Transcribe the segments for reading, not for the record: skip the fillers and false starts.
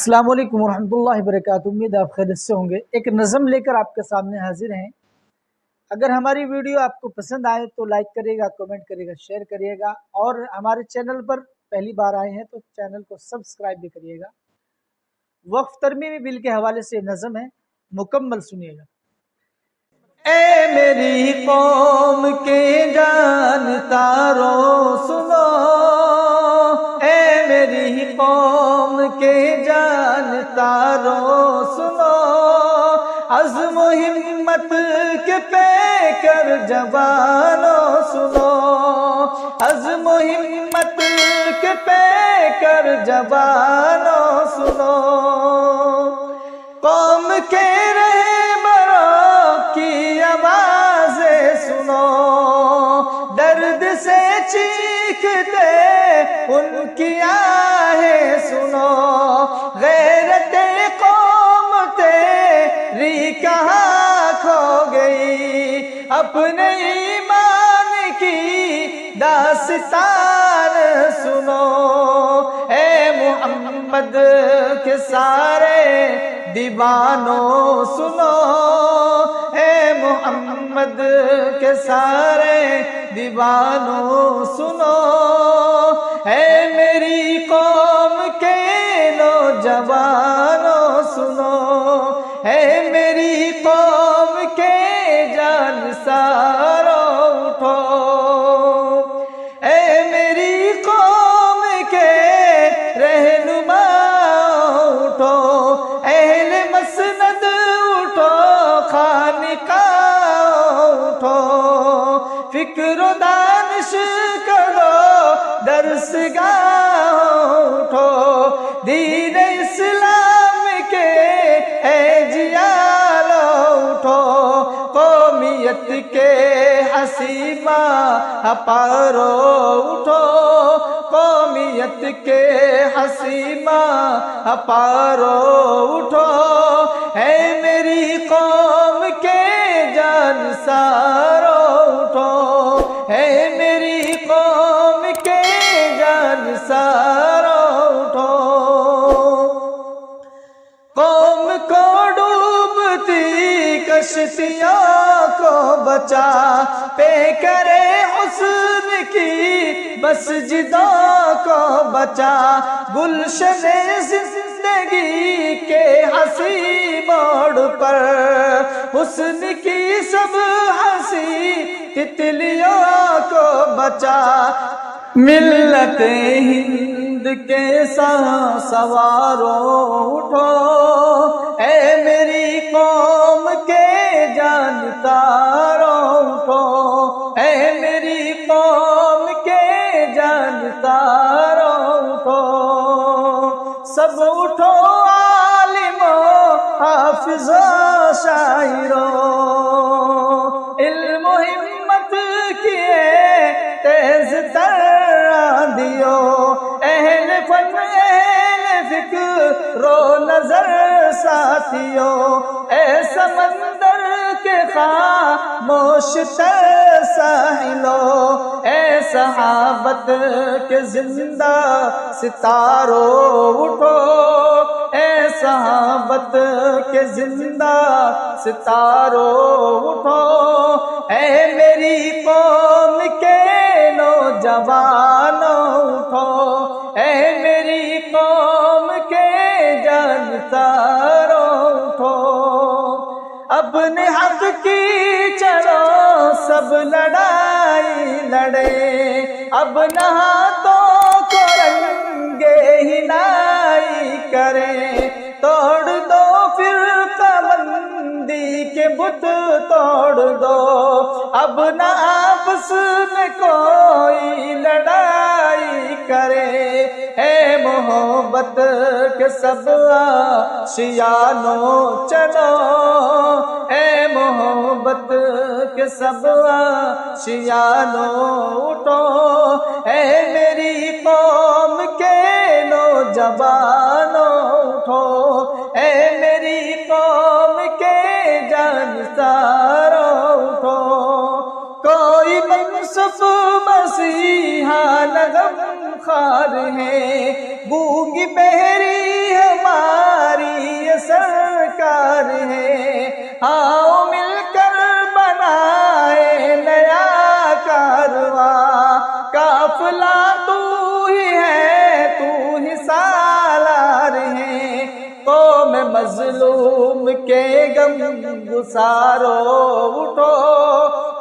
السلام علیکم ورحمۃ اللہ وبرکاتہ۔ امید آپ خیریت سے ہوں گے۔ ایک نظم لے کر آپ کے سامنے حاضر ہیں۔ اگر ہماری ویڈیو آپ کو پسند آئے تو لائک کریے گا، کمنٹ کریے گا، شیئر کریے گا، اور ہمارے چینل پر پہلی بار آئے ہیں تو چینل کو سبسکرائب بھی کریے گا۔ وقف ترمیمی بل کے حوالے سے نظم ہے، مکمل سنیے گا۔ اے میری قوم کے جانتاروں سنو، اے میری قوم کے جانتاروں سنو، عزم و ہمت کے پیکر جوانوں سنو، عزم و ہمت کے پیکر جوانوں سنو، قوم کے رہبروں کی آوازیں سنو، درد سے چیختے ان کی آہیں سنو، غیرت قوم تیری کہاں کھو گئی، اپنے ایمان کی داستان سنو، اے محمد کے سارے دیوانوں سنو، اے محمد کے سارے دیوانوں سنو، اے میری قوم کے نوجوانوں سنو، اے میری قوم کے جانساروں اٹھو، اے میری قوم کے رہنما اٹھو، اہل مسند اٹھو، خانقاہ اٹھو، فکر و دانش کرو، درسگاہ اٹھو، دین اسلام کے اے جیالو اٹھو، قومیت کے حسیبہ پارو اٹھو، قومیت کے حسیبہ پارو اٹھو، اے میری قوم کے جانساروں اٹھو، اے میری قوم کے جانساروں اٹھو، قوم کو ڈوبتی کشتیوں کو بچا، پہ کرے حسن کی مسجدوں کو بچا، گلشن زندگی کے حسین موڑ پر حسن کی سب ہنسی تتلیوں کو بچا، ملت ہند کے سواروں اٹھو، اے میری قوم کے جانتاروں اٹھو، اے میری قوم کے جانتاروں اٹھو، سب اٹھو عالموں، حافظوں، شاعروں، علم و ہمت کیے تیز تر آندھیو، اہل فن اہل فکر و نظر ساتھیو، اے سمندر کے خاموش تر ساحلو، اے صحابت کے زندہ ستاروں اٹھو، اے صحابت کے زندہ ستاروں اٹھو، اے میری قوم کے نوجوانوں اٹھو، اے میری قوم کے جانساروں اٹھو، اپنے حق کی چلو سب لڑائی لڑے، اب نہ ہاتھوں کو رنگے ہنائی کریں، توڑ دو فرقہ بندی کے بت توڑ دو، اب نہ آپس میں کوئی لڑائی کرے، اے محبت کے سب آشیانوں چلو، اے محبت کے سب آشیانوں اٹھو، اے میری قوم کے نوجوانوں اٹھو، اے میری قوم کے جانساروں اٹھو، کوئی منصف بس مسیحا نغم خار ہے، گونگی بہری ہماری یہ سرکار ہے، آؤ مل کر بنائے نیا کارواں، قافلہ تو ہی ہے تو ہی سالار ہے، قوم مظلوم کے غم گسارو اٹھو،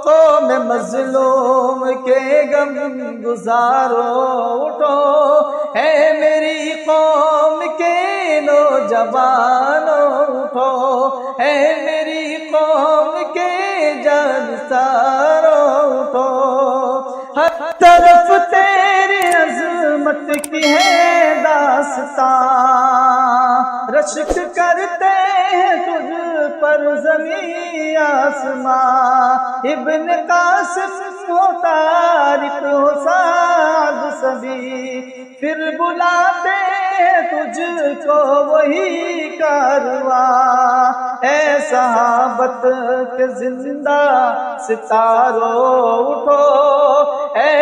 قوم مظلوم کے غم گزارو اٹھو، اے میری قوم کے نوجوانوں اٹھو، اے میری قوم کے جانساروں اٹھو، ہر طرف تیری عظمت کی ہے داستان، رشک کرتے ہیں تجھ پر زمین آسمان، ابن قاسم ہو طارق ہو سعد سبی، پھر بلاتے ہیں تجھ کو وہی کارواں، اے صحابت کے زندہ ستاروں اٹھو، اے